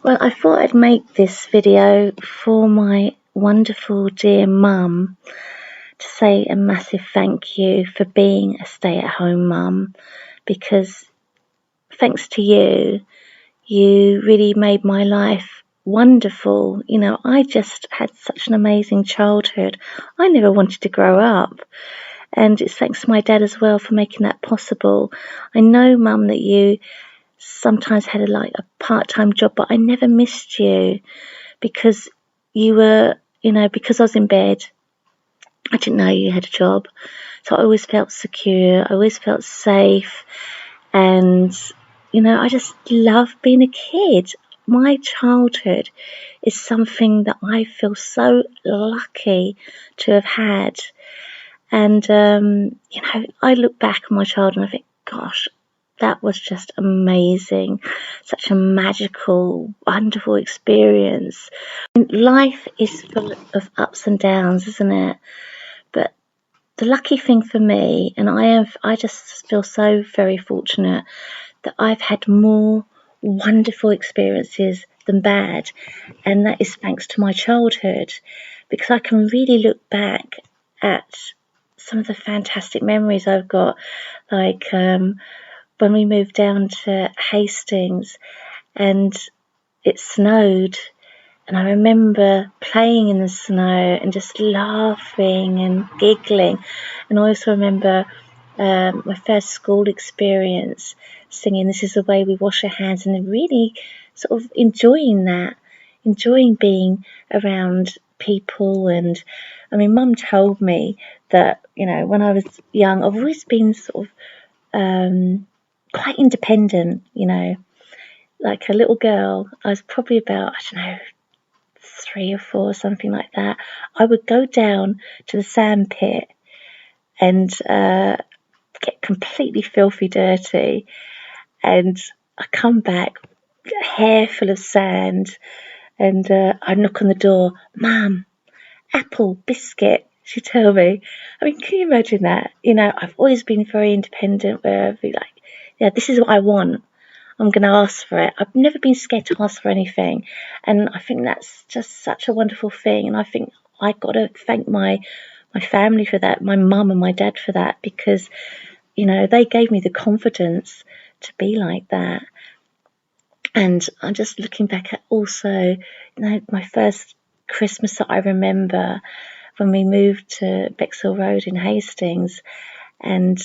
Well, I thought I'd make this video for my wonderful dear mum to say a massive thank you for being a stay-at-home mum, because thanks to you, you really made my life wonderful. I just had such an amazing childhood. I never wanted to grow up. And it's thanks to my dad as well for making that possible. I know, Mum, that you sometimes had a part-time job, but I never missed you because you were, because I was in bed, I didn't know you had a job. So I always felt secure. I always felt safe. And, I just love being a kid. My childhood is something that I feel so lucky to have had. And, I look back on my childhood and I think, gosh, that was just amazing. Such a magical, wonderful experience. Life is full of ups and downs, isn't it? But the lucky thing for me, and I just feel so very fortunate that I've had more wonderful experiences than bad. And that is thanks to my childhood, because I can really look back at some of the fantastic memories I've got, like when we moved down to Hastings and it snowed, and I remember playing in the snow and just laughing and giggling. And I also remember my first school experience, singing "This Is the Way We Wash Our Hands," and really sort of enjoying being around people. And I mean, Mum told me that, when I was young, I've always been sort of quite independent, like a little girl. I was probably about, 3 or 4, something like that. I would go down to the sand pit and get completely filthy dirty, and I come back, hair full of sand, and I'd knock on the door, "Mum, apple, biscuit," she'd tell me. I mean, can you imagine that? I've always been very independent, where I'd be like, yeah, this is what I want. I'm going to ask for it. I've never been scared to ask for anything. And I think that's just such a wonderful thing. And I think I got to thank my family for that, my mum and my dad for that, because, they gave me the confidence to be like that. And I'm just looking back at also, my first Christmas that I remember when we moved to Bexhill Road in Hastings, and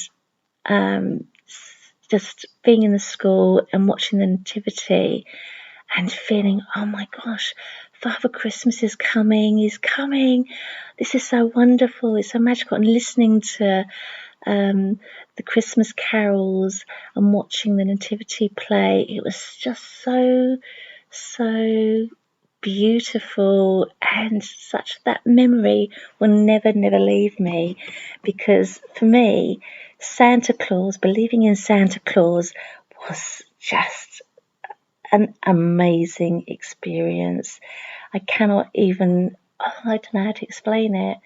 just being in the school and watching the nativity and feeling, oh my gosh, Father Christmas is coming, he's coming. This is so wonderful, it's so magical. And listening to the Christmas carols and watching the nativity play, it was just so beautiful, and such that memory will never leave me, because for me, believing in Santa Claus was just an amazing experience. I cannot even, I don't know how to explain it.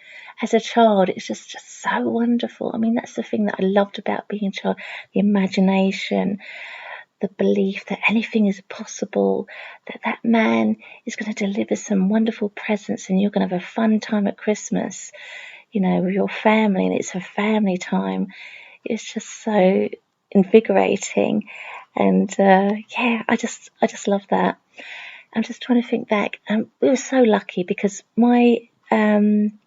As a child, it's just so wonderful. I mean, that's the thing that I loved about being a child, the imagination, the belief that anything is possible, that man is going to deliver some wonderful presents and you're going to have a fun time at Christmas, with your family, and it's a family time. It's just so invigorating. And I just love that. I'm just trying to think back. We were so lucky because my nan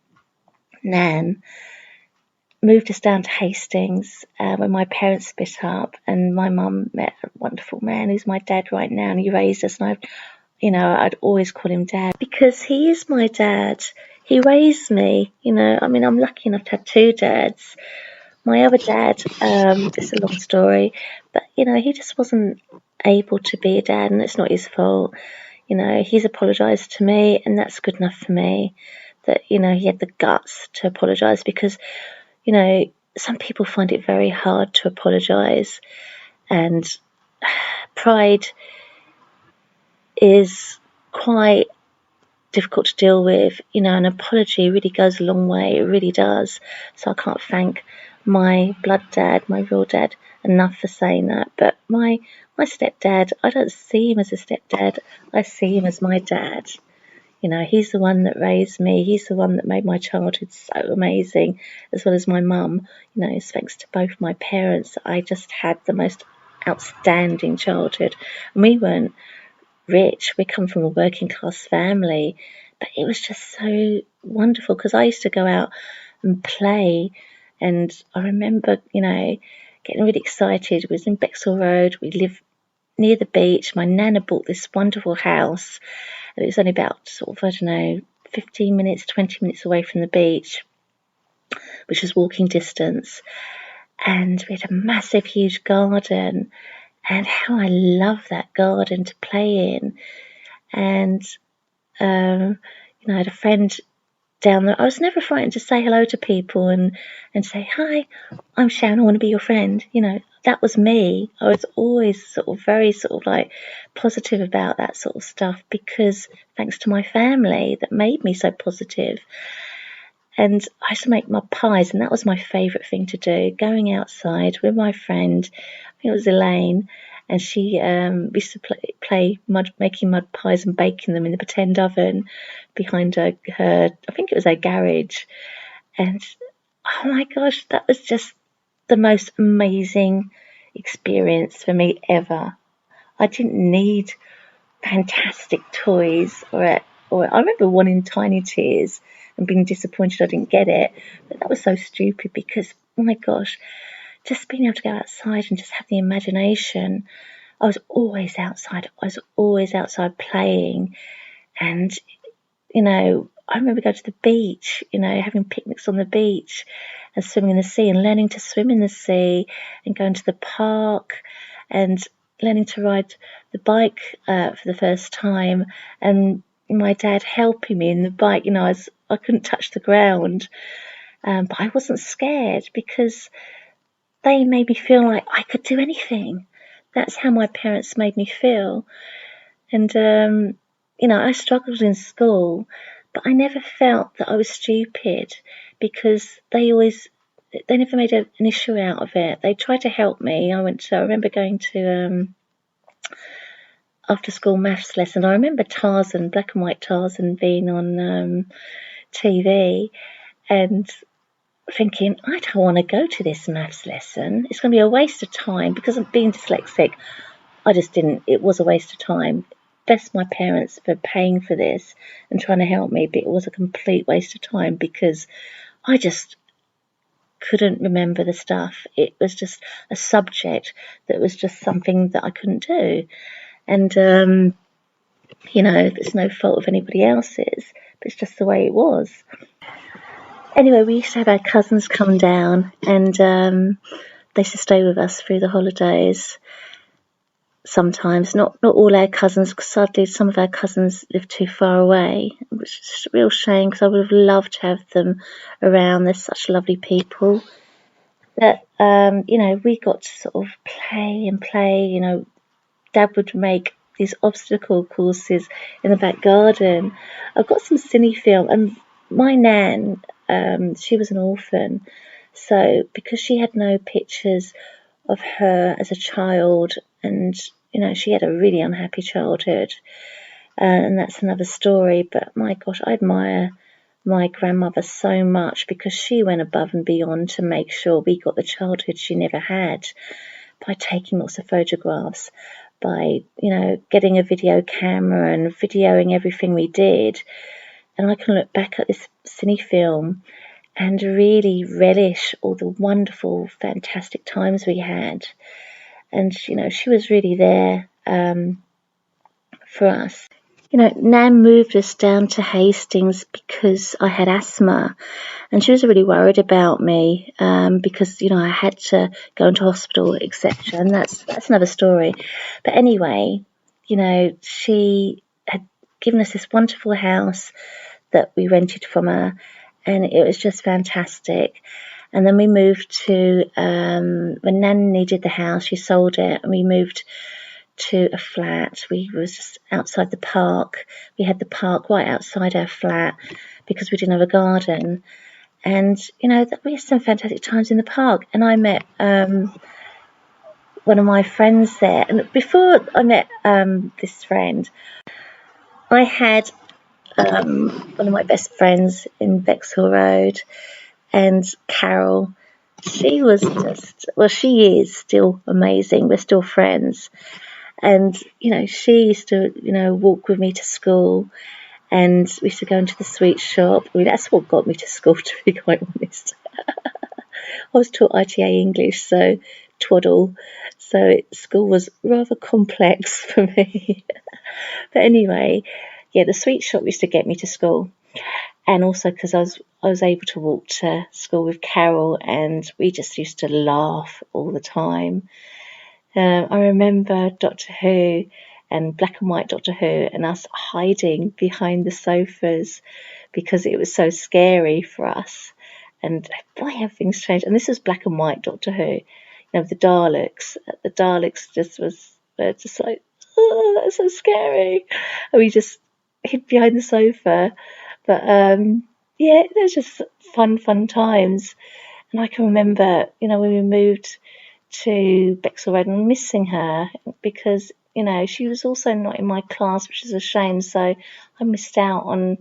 moved us down to Hastings when my parents split up, and my mum met a wonderful man who's my dad right now, and he raised us, and I'd always call him Dad because he is my dad. He raised me, I mean, I'm lucky enough to have 2 dads. My other dad, it's a long story, but, he just wasn't able to be a dad, and it's not his fault. He's apologised to me, and that's good enough for me, that, he had the guts to apologise, because, some people find it very hard to apologise, and pride is quite difficult to deal with. An apology really goes a long way, it really does. So I can't thank my blood dad, my real dad, enough for saying that. But my my stepdad, I don't see him as a stepdad. I see him as my dad. You know, he's the one that raised me. He's the one that made my childhood so amazing, as well as my mum. You know, it's thanks to both my parents. I just had the most outstanding childhood. And we weren't rich. We come from a working class family, but it was just so wonderful because I used to go out and play. And I remember, you know, getting really excited. We was in Bexhill Road. We lived near the beach. My nana bought this wonderful house. It was only about sort of, I don't know, 15 minutes, 20 minutes away from the beach, which was walking distance. And we had a massive, huge garden. And how I love that garden to play in. And, you know, I had a friend down there. I was never frightened to say hello to people and say, hi, I'm Sharon, I want to be your friend. You know, that was me. I was always sort of very sort of like positive about that sort of stuff because thanks to my family that made me so positive. And I used to make mud pies, and that was my favourite thing to do, going outside with my friend, I think it was Elaine, and she used to play making mud pies and baking them in the pretend oven behind her, I think it was her garage. And oh my gosh, that was just the most amazing experience for me ever. I didn't need fantastic toys or I remember wanting Tiny Tears and being disappointed I didn't get it. But that was so stupid because, oh my gosh, just being able to go outside and just have the imagination. I was always outside. I was always outside playing. And, you know, I remember going to the beach, you know, having picnics on the beach and swimming in the sea and learning to swim in the sea and going to the park and learning to ride the bike for the first time, and my dad helping me in the bike. You know, I couldn't touch the ground, but I wasn't scared because they made me feel like I could do anything. That's how my parents made me feel. And, you know, I struggled in school, but I never felt that I was stupid because they never made an issue out of it. They tried to help me. I remember going to after school maths lesson. I remember Tarzan, black and white Tarzan, being on TV and thinking, I don't want to go to this maths lesson. It's going to be a waste of time because of being dyslexic. I just didn't. It was a waste of time. Bless my parents for paying for this and trying to help me, but it was a complete waste of time because I just couldn't remember the stuff. It was just a subject that was just something that I couldn't do. And, you know, it's no fault of anybody else's, but it's just the way it was. Anyway, we used to have our cousins come down and they used to stay with us through the holidays. Sometimes, not all our cousins, because sadly some of our cousins live too far away, which is a real shame because I would have loved to have them around. They're such lovely people. But, you know, we got to sort of play, you know, Dad would make these obstacle courses in the back garden. I've got some cine film, and my nan, she was an orphan, so because she had no pictures of her as a child, and you know she had a really unhappy childhood, and that's another story. But my gosh, I admire my grandmother so much because she went above and beyond to make sure we got the childhood she never had by taking lots of photographs, by, you know, getting a video camera and videoing everything we did. And I can look back at this cine film and really relish all the wonderful, fantastic times we had. And, you know, she was really there for us. You know, Nan moved us down to Hastings because I had asthma, and she was really worried about me because, you know, I had to go into hospital, etc. And that's another story. But anyway, you know, she had given us this wonderful house that we rented from her, and it was just fantastic. And then we moved to, when Nan needed the house, she sold it, and we moved to a flat. We was just outside the park. We had the park right outside our flat because we didn't have a garden. And, you know, we had some fantastic times in the park. And I met one of my friends there. And before I met this friend, I had one of my best friends in Bexhill Road, and Carol. She was just, well, she is still amazing. We're still friends. And, she used to, walk with me to school, and we used to go into the sweet shop. I mean, that's what got me to school, to be quite honest. I was taught ITA English, so twaddle. So school was rather complex for me. But anyway, yeah, the sweet shop used to get me to school. And also because I was able to walk to school with Carol, and we just used to laugh all the time. I remember Doctor Who and black and white Doctor Who, and us hiding behind the sofas because it was so scary for us. And boy, have things changed. And this was black and white Doctor Who. The Daleks. The Daleks were just like, oh, that's so scary. And we just hid behind the sofa. But yeah, it was just fun times. And I can remember, when we moved to Bexhill Road, and missing her because, she was also not in my class, which is a shame. So I missed out on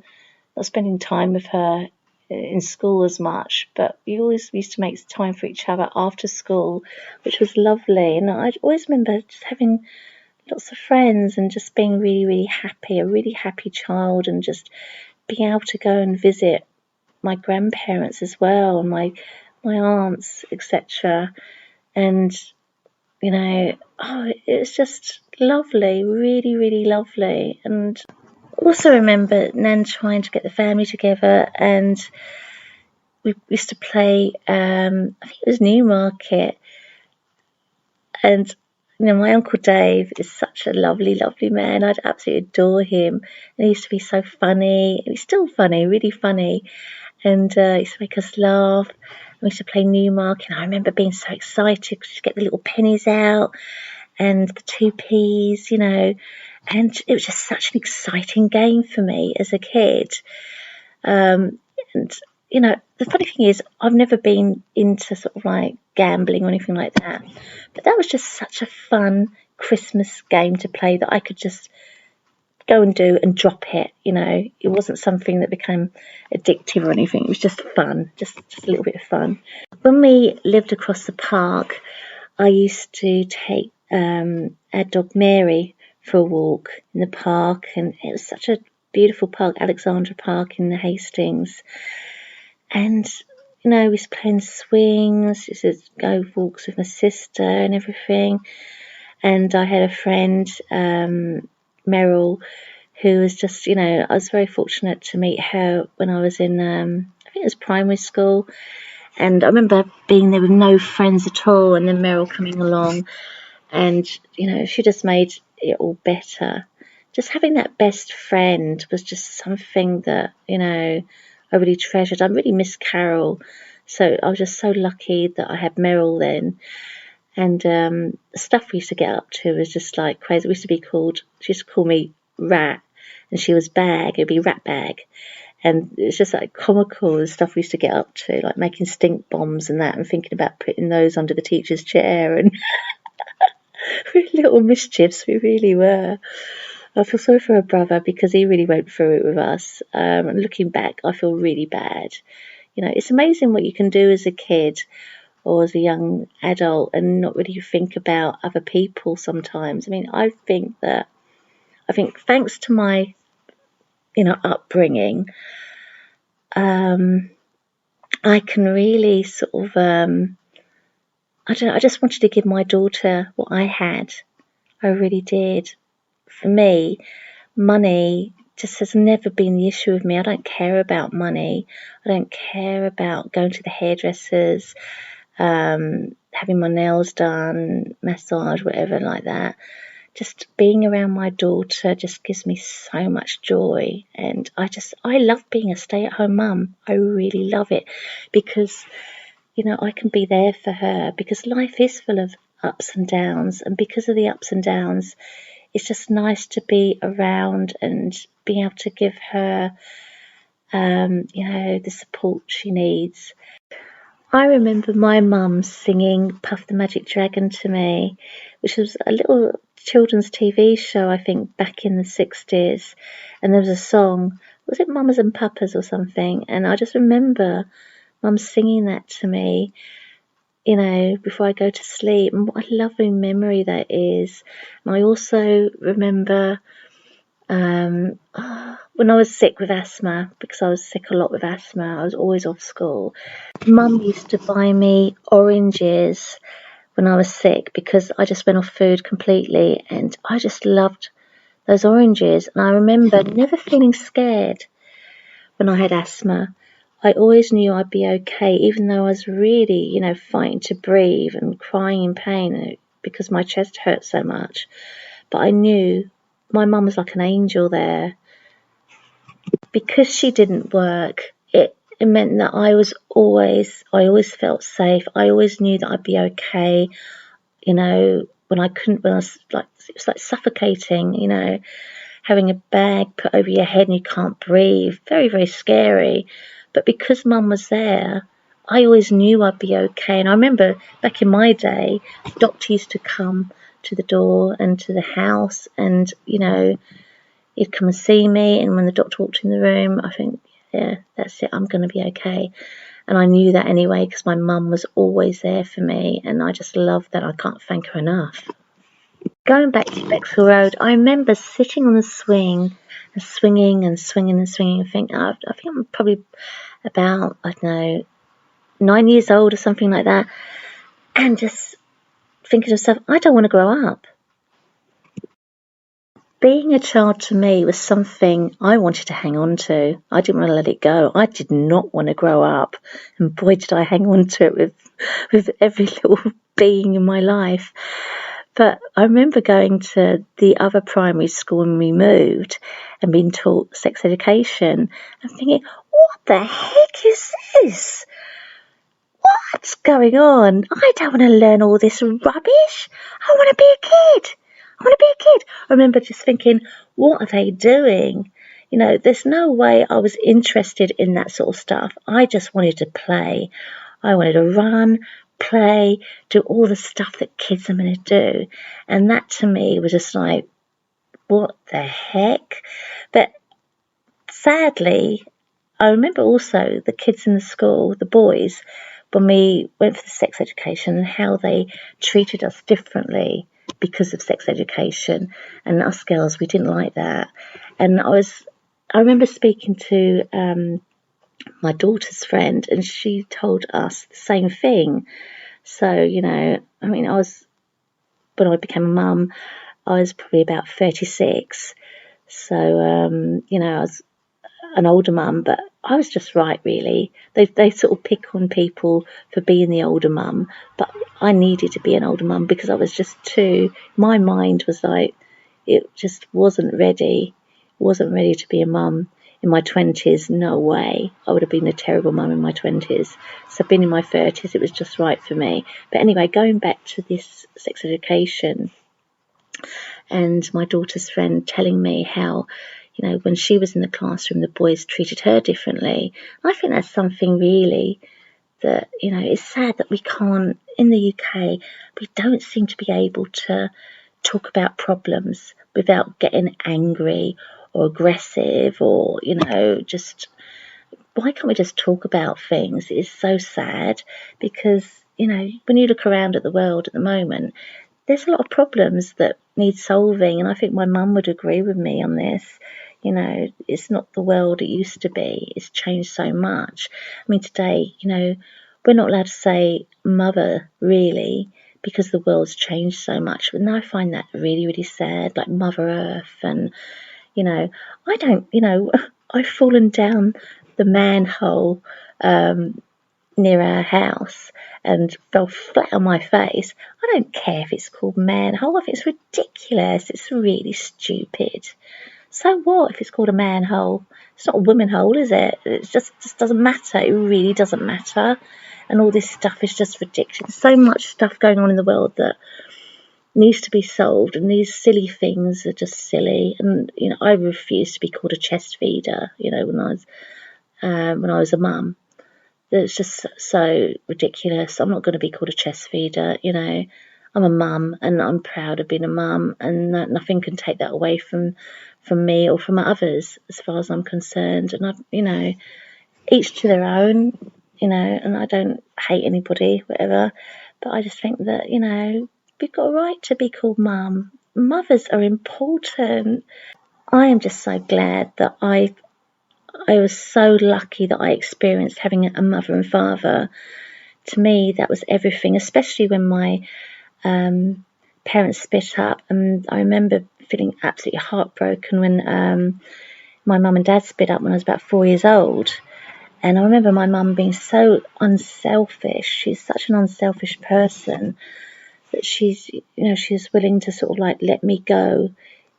not spending time with her in school as much. But we always used to make time for each other after school, which was lovely. And I always remember just having lots of friends and just being really, really happy, a really happy child, and just being able to go and visit my grandparents as well, and my aunts, etc. And it was just lovely, really, really lovely. And also remember Nan trying to get the family together, and we used to play, I think it was Newmarket. And my Uncle Dave is such a lovely, lovely man. I'd absolutely adore him. And he used to be so funny, and he's still funny, really funny. And he used to make us laugh. We used to play Newmarket, and I remember being so excited because you get the little pennies out and the 2p's, and it was just such an exciting game for me as a kid. And the funny thing is, I've never been into sort of like gambling or anything like that, but that was just such a fun Christmas game to play that I could just go and do and drop it. It wasn't something that became addictive or anything. It was just fun, just a little bit of fun. When we lived across the park, I used to take our dog Mary for a walk in the park, and it was such a beautiful park, Alexandra Park in the Hastings. And we used to play in swings, used to go for walks with my sister and everything. And I had a friend, Meryl, who was just, I was very fortunate to meet her when I was in, I think it was primary school. And I remember being there with no friends at all, and then Meryl coming along, and, she just made it all better. Just having that best friend was just something that, I really treasured. I really miss Carol. So I was just so lucky that I had Meryl then. And the stuff we used to get up to was just like crazy. We used to be called, she used to call me Rat, and she was Bag. It'd be Rat Bag. And it's just like comical, the stuff we used to get up to, like making stink bombs and that, and thinking about putting those under the teacher's chair. And little mischiefs we really were. I feel sorry for her brother because he really went through it with us. And looking back, I feel really bad. It's amazing what you can do as a kid or as a young adult and not really think about other people sometimes. I mean, I think thanks to my, upbringing, I can really sort of, I don't know, I just wanted to give my daughter what I had. I really did. For me, money just has never been the issue with me. I don't care about money. I don't care about going to the hairdressers, having my nails done, massage, whatever like that. Just being around my daughter just gives me so much joy. And I love being a stay-at-home mum. I really love it because, I can be there for her, because life is full of ups and downs. And because of the ups and downs, it's just nice to be around and be able to give her, the support she needs. I remember my mum singing Puff the Magic Dragon to me, which was a little children's TV show, I think, back in the 60s. And there was a song, was it Mamas and Papas or something? And I just remember mum singing that to me, before I go to sleep. And what a lovely memory that is. And I also remember when I was sick with asthma, because I was sick a lot with asthma, I was always off school. Mum used to buy me oranges when I was sick because I just went off food completely, and I just loved those oranges. And I remember never feeling scared when I had asthma. I always knew I'd be okay, even though I was really, fighting to breathe and crying in pain because my chest hurt so much. But I knew my mum was like an angel there. Because she didn't work, it meant that I always felt safe. I always knew that I'd be okay. When it was like suffocating, having a bag put over your head and you can't breathe. Very, very scary. But because mum was there, I always knew I'd be okay. And I remember back in my day, the doctor used to come to the door and to the house, and, he'd come and see me. And when the doctor walked in the room, I think, yeah, that's it, I'm going to be okay. And I knew that anyway because my mum was always there for me, and I just love that. I can't thank her enough. Going back to Bexhill Road, I remember sitting on the swing and swinging and swinging and swinging. I think I'm probably about, I don't know, 9 years old or something like that, and just thinking to myself, I don't want to grow up. Being a child to me was something I wanted to hang on to. I didn't want to let it go. I did not want to grow up. And boy, did I hang on to it with every little being in my life. But I remember going to the other primary school when we moved and being taught sex education and thinking, what the heck is this? What's going on? I don't want to learn all this rubbish. I want to be a kid. I remember just thinking, what are they doing? There's no way I was interested in that sort of stuff. I just wanted to play. I wanted to run, play, do all the stuff that kids are meant to do. And that to me was just like, what the heck? But sadly, I remember also the kids in the school, the boys, when we went for the sex education, and how they treated us differently because of sex education. And us girls, we didn't like that. And I remember speaking to my daughter's friend, and she told us the same thing. So, when I became a mum, I was probably about 36. So, I was an older mum, but I was just right, really. They sort of pick on people for being the older mum, but I needed to be an older mum because I was just my mind was like, it just wasn't ready to be a mum in my 20s. No way. I would have been a terrible mum in my 20s. So being in my 30s, it was just right for me. But anyway, going back to this sex education and my daughter's friend telling me how, when she was in the classroom, the boys treated her differently. I think that's something really that, it's sad that we can't, in the UK, we don't seem to be able to talk about problems without getting angry or aggressive or, just, why can't we just talk about things? It's so sad because, when you look around at the world at the moment, there's a lot of problems that need solving. And I think my mum would agree with me on this. It's not the world it used to be. It's changed so much. I mean, today, we're not allowed to say mother, really, because the world's changed so much. And I find that really, really sad, like Mother Earth. And, I don't, I've fallen down the manhole near our house and fell flat on my face. I don't care if it's called manhole. I think it's ridiculous. It's really stupid. So what if it's called a manhole? It's not a woman hole, is it? It just doesn't matter. It really doesn't matter. And all this stuff is just ridiculous. So much stuff going on in the world that needs to be solved, and these silly things are just silly. And I refused to be called a chest feeder. When I was a mum. it's just so ridiculous. I'm not going to be called a chest feeder, you know. I'm a mum, and I'm proud of being a mum, and nothing can take that away from me or from others, as far as I'm concerned. And you know, each to their own, you know. And I don't hate anybody, whatever. But I just think that, you know, we've got a right to be called mum. Mothers are important. I am just so glad that I was so lucky that I experienced having a mother and father. To me, that was everything, especially when my parents split up. And I remember feeling absolutely heartbroken when my mum and dad split up when I was about 4 years old. And I remember my mum being so unselfish. She's such an unselfish person that she's willing to sort of like let me go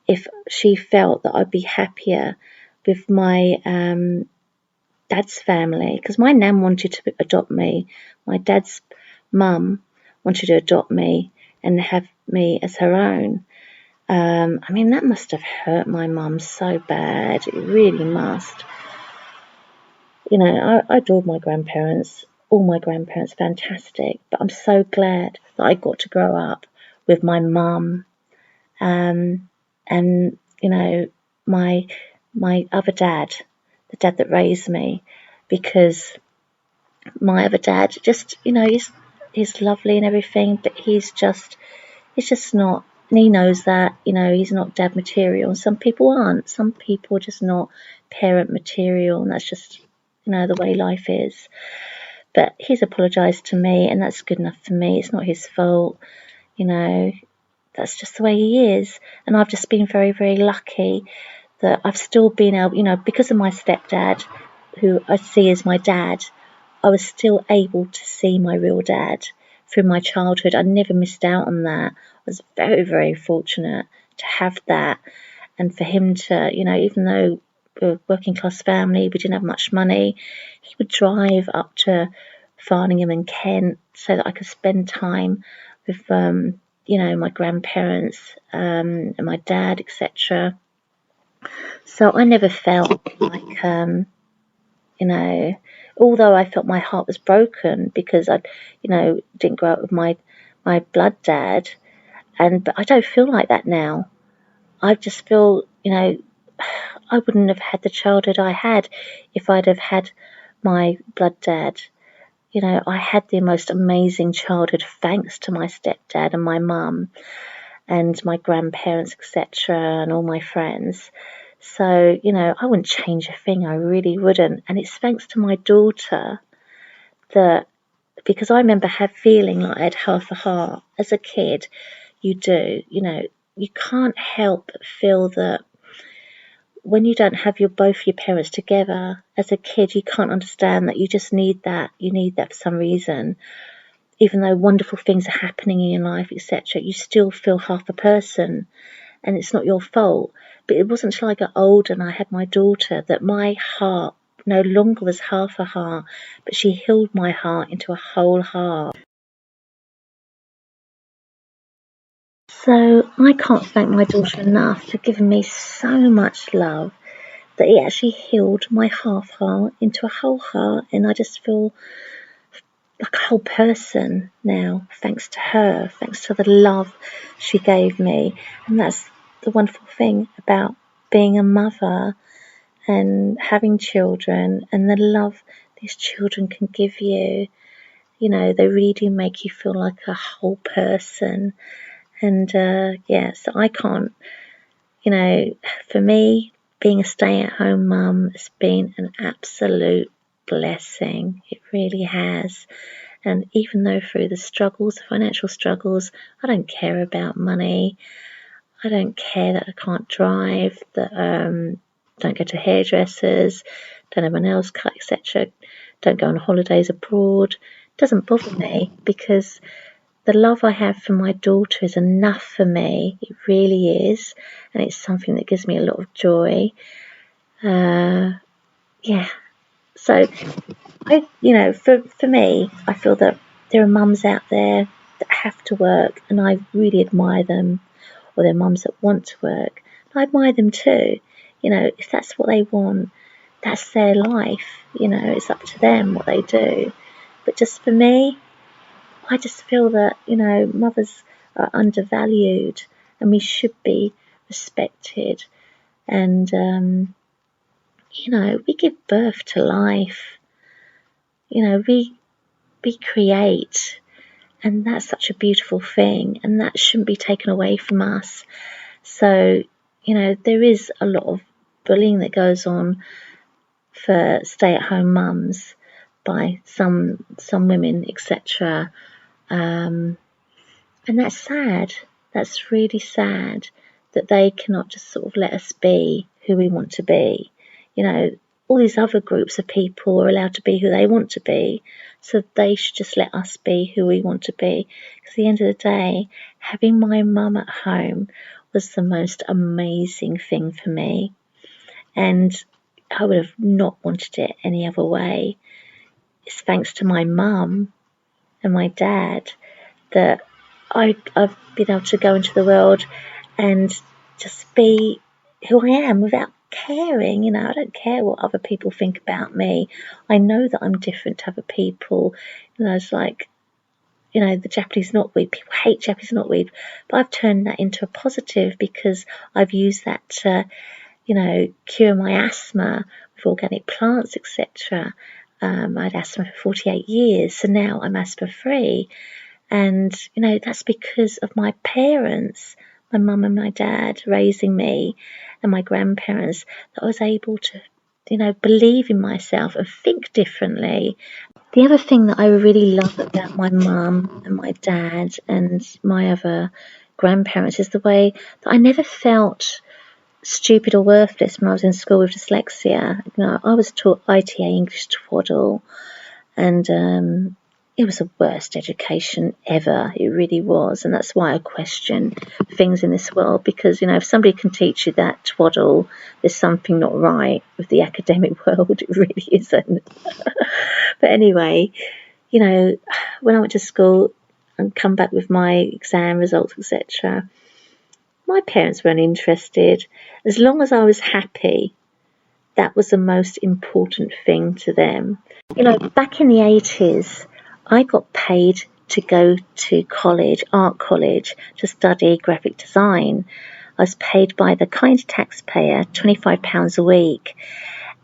if she felt that I'd be happier with my dad's family, because my nan wanted to adopt me. My dad's mum wanted to adopt me and have me as her own. I mean, that must have hurt my mum so bad. It really must. You know, I adored my grandparents. All my grandparents, fantastic. But I'm so glad that I got to grow up with my mum. And, you know, my other dad, the dad that raised me, because my other dad just, you know, he's lovely and everything, but he's just not, and he knows that, you know, he's not dad material. And some people aren't. Some people are just not parent material, and that's just, you know, the way life is. But he's apologised to me, and that's good enough for me. It's not his fault, you know. That's just the way he is. And I've just been very, very lucky that I've still been able, you know, because of my stepdad, who I see as my dad, I was still able to see my real dad through my childhood. I never missed out on that. I was very, very fortunate to have that. And for him to, you know, even though we're a working class family, we didn't have much money, he would drive up to Farningham and Kent so that I could spend time with, you know, my grandparents and my dad, etc. So I never felt like, you know, although I felt my heart was broken because I, you know, didn't grow up with my blood dad, but I don't feel like that now. I just feel, you know, I wouldn't have had the childhood I had if I'd have had my blood dad. You know, I had the most amazing childhood thanks to my stepdad and my mum and my grandparents, etc., and all my friends. So, you know, I wouldn't change a thing. I really wouldn't. And it's thanks to my daughter that, because I remember feeling like I had half a heart. As a kid, you do. You know, you can't help but feel that when you don't have both your parents together, as a kid, you can't understand that you just need that. You need that for some reason. Even though wonderful things are happening in your life, etc., you still feel half a person, and it's not your fault. But it wasn't until I got older and I had my daughter that my heart no longer was half a heart, but she healed my heart into a whole heart. So I can't thank my daughter enough for giving me so much love that it actually healed my half heart into a whole heart, and I just feel like a whole person now, thanks to her, thanks to the love she gave me. And that's the wonderful thing about being a mother and having children, and the love these children can give you. You know, they really do make you feel like a whole person. And yeah, so I can't, you know, for me, being a stay-at-home mum has been an absolute blessing. It really has. And even though through the struggles, the financial struggles, I don't care about money. I don't care that I can't drive, that don't go to hairdressers, don't have my nails cut, etc. Don't go on holidays abroad. It doesn't bother me, because the love I have for my daughter is enough for me. It really is. And it's something that gives me a lot of joy. Yeah. So, you know, for me, I feel that there are mums out there that have to work, and I really admire them, or there are mums that want to work. I admire them too. You know, if that's what they want, that's their life, it's up to them what they do. But just for me, I just feel that, mothers are undervalued and we should be respected. And, we give birth to life. We create, and that's such a beautiful thing, and that shouldn't be taken away from us. So, there is a lot of bullying that goes on for stay-at-home mums by some women, etc. And that's sad. That's really sad that they cannot just sort of let us be who we want to be. All these other groups of people are allowed to be who they want to be, so they should just let us be who we want to be. Because at the end of the day, having my mum at home was the most amazing thing for me, and I would have not wanted it any other way. It's thanks to my mum and my dad that I've been able to go into the world and just be who I am without caring. I don't care what other people think about me. I know that I'm different to other people. It's like, the Japanese knotweed. People hate Japanese knotweed, but I've turned that into a positive because I've used that to, cure my asthma with organic plants, etc. I had asthma for 48 years, so now I'm asthma free. And, that's because of my parents, my mum and my dad raising me, and my grandparents, that I was able to, believe in myself and think differently. The other thing that I really love about my mum and my dad and my other grandparents is the way that I never felt stupid or worthless when I was in school with dyslexia. I was taught ITA English twaddle, and it was the worst education ever. It really was. And that's why I question things in this world, because, if somebody can teach you that twaddle, there's something not right with the academic world. It really isn't. But anyway, when I went to school and come back with my exam results, etc., my parents weren't interested. As long as I was happy, that was the most important thing to them. Back in the 80s, I got paid to go to college, art college, to study graphic design. I was paid by the kind taxpayer £25 a week.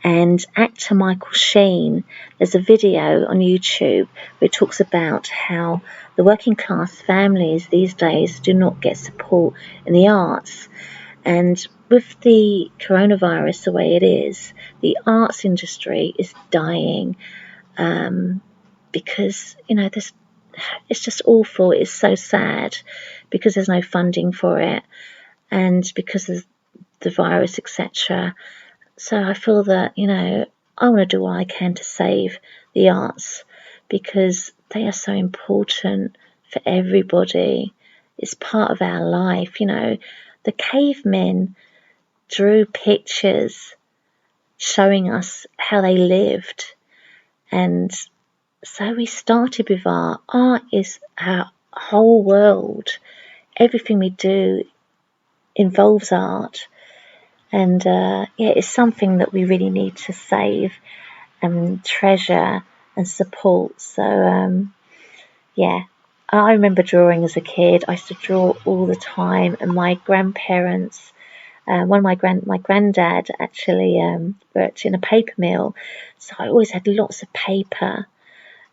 And actor Michael Sheen, there's a video on YouTube where it talks about how the working class families these days do not get support in the arts. And with the coronavirus the way it is, the arts industry is dying, because, it's just awful. It's so sad because there's no funding for it, and because of the virus, etc. So I feel that, I want to do what I can to save the arts, because they are so important for everybody. It's part of our life. The cavemen drew pictures showing us how they lived. And so we started with art. Art is our whole world. Everything we do involves art. And it's something that we really need to save and treasure and support. So, I remember drawing as a kid. I used to draw all the time, and my grandparents, my granddad actually worked in a paper mill, so I always had lots of paper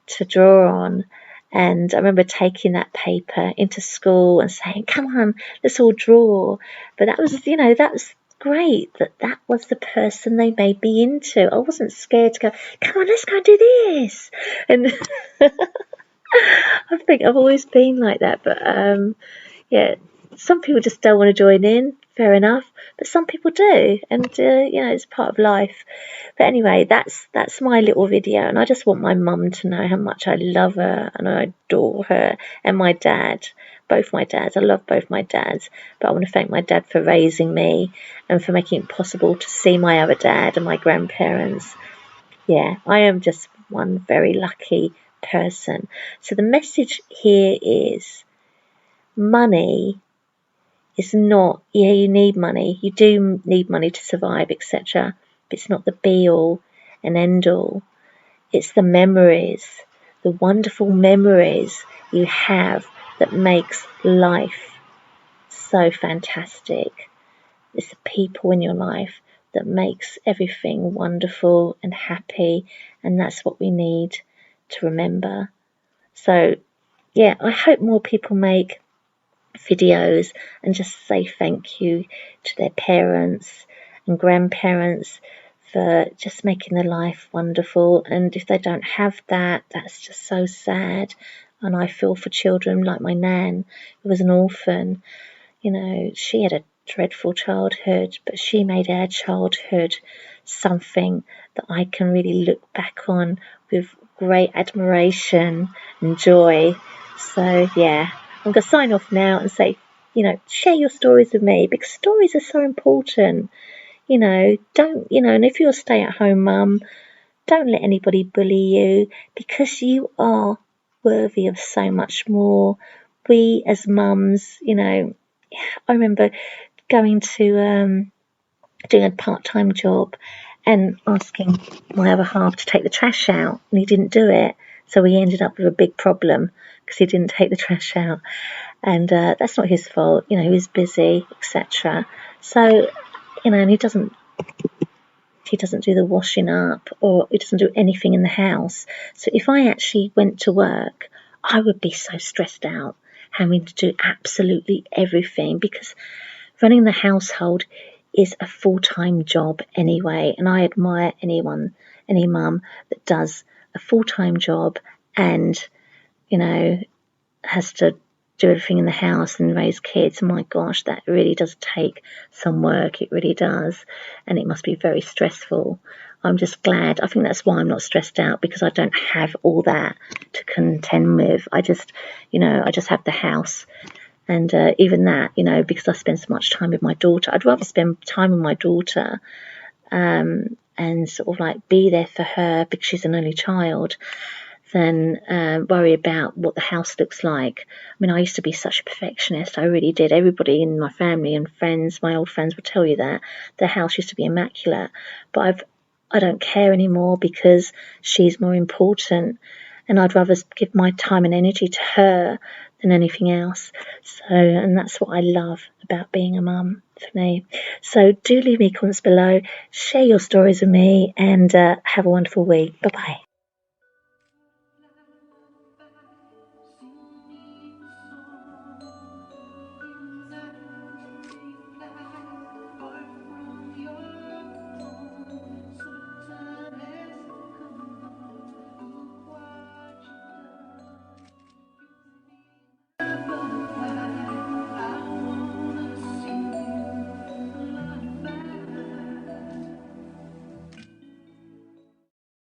to draw on. And I remember taking that paper into school and saying, "Come on, let's all draw." But that was, that was great, that was the person they made me into. I wasn't scared to go, "Come on, let's go and do this." And I think I've always been like that. But some people just don't want to join in. Fair enough. But some people do, and it's part of life. But anyway, that's my little video, and I just want my mum to know how much I love her and I adore her, and my dad, both my dads. I love both my dads, but I want to thank my dad for raising me and for making it possible to see my other dad and my grandparents. Yeah, I am just one very lucky person. So the message here is, money is not, you need money. You do need money to survive, etc. It's not the be all and end all. It's the memories, the wonderful memories you have that makes life so fantastic. It's the people in your life that makes everything wonderful and happy, and that's what we need to remember. So yeah, I hope more people make videos and just say thank you to their parents and grandparents for just making their life wonderful. And if they don't have that, that's just so sad. And I feel for children like my nan, who was an orphan. You know, she had a dreadful childhood, but she made our childhood something that I can really look back on with great admiration and joy. So yeah, I'm going to sign off now and say, share your stories with me, because stories are so important. And if you're a stay-at-home mum, don't let anybody bully you, because you are worthy of so much more. We as mums, I remember going to doing a part-time job and asking my other half to take the trash out, and he didn't do it. So we ended up with a big problem because he didn't take the trash out. And that's not his fault. He was busy, etc. So, and he doesn't do the washing up, or he doesn't do anything in the house. So if I actually went to work, I would be so stressed out having to do absolutely everything, because running the household is a full-time job anyway, and I admire any mum that does a full-time job and, has to do everything in the house and raise kids. My gosh, that really does take some work. It really does. And it must be very stressful. I'm just glad. I think that's why I'm not stressed out, because I don't have all that to contend with. I just have the house. And even that, because I spend so much time with my daughter, I'd rather spend time with my daughter and sort of like be there for her, because she's an only child, than worry about what the house looks like. I mean, I used to be such a perfectionist. I really did. Everybody in my family and friends, my old friends, would tell you that the house used to be immaculate. But I don't care anymore, because she's more important, and I'd rather give my time and energy to her than anything else. So, and that's what I love about being a mum for me. So do leave me comments below, share your stories with me, and have a wonderful week. Bye bye.